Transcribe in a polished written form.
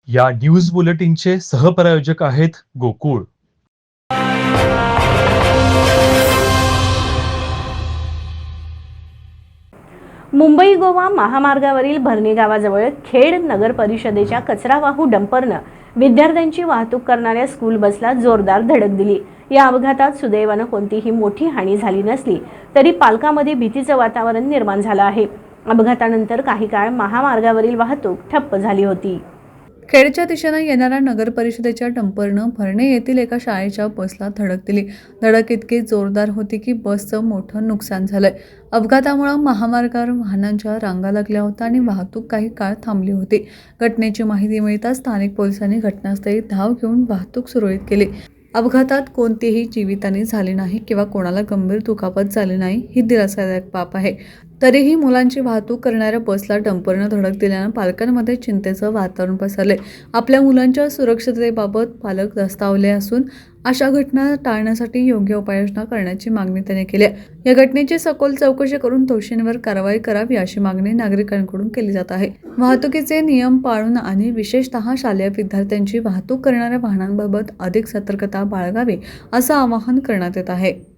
या न्यूज बुलेटिनचे सहप्रायोजक आहेत गोकुळ. मुंबई गोवा महामार्गावरील भरणी गावाजवळ खेड नगर परिषदेच्या कचरावाहू डंपरनं विद्यार्थ्यांची वाहतूक करणाऱ्या स्कूल बसला जोरदार धडक दिली. या अपघातात सुदैवानं कोणतीही मोठी हानी झाली नसली तरी पालकांमध्ये भीतीचं वातावरण निर्माण झालं आहे. अपघातानंतर काही काळ महामार्गावरील वाहतूक ठप्प झाली होती. खेडच्या दिशेनं येणाऱ्या नगर परिषदेच्या डंपरनं भरणे येथील एका शाळेच्या बसला धडक दिली. धडक इतकी जोरदार होती की बसचं मोठं नुकसान झालंय. अपघातामुळे महामार्गावर वाहनांच्या रांगा लागल्या होत्या आणि वाहतूक काही काळ थांबली होती. घटनेची माहिती मिळताच स्थानिक पोलिसांनी घटनास्थळी धाव घेऊन वाहतूक सुरळीत केली. अपघातात कोणतीही जीवितहानी झाली नाही किंवा कोणाला गंभीर दुखापत झाली नाही, ही दिलासादायक बाब आहे. तरीही मुलांची वाहतूक करणाऱ्या बसला डंपरनं धडक दिल्यानं पालकांमध्ये चिंतेचं वातावरण पसरले. आपल्या मुलांच्या सुरक्षिततेबाबत पालक धास्तावले असून अशा घटना टाळण्यासाठी योग्य उपाययोजना करण्याची मागणी त्यांनी केली आहे. या घटनेची सखोल चौकशी करून दोषींवर कारवाई करावी अशी मागणी नागरिकांकडून केली जात आहे. वाहतुकीचे नियम पाळून आणि विशेषतः शालेय विद्यार्थ्यांची वाहतूक करणाऱ्या वाहनांबाबत अधिक सतर्कता बाळगावी असं आवाहन करण्यात येत आहे.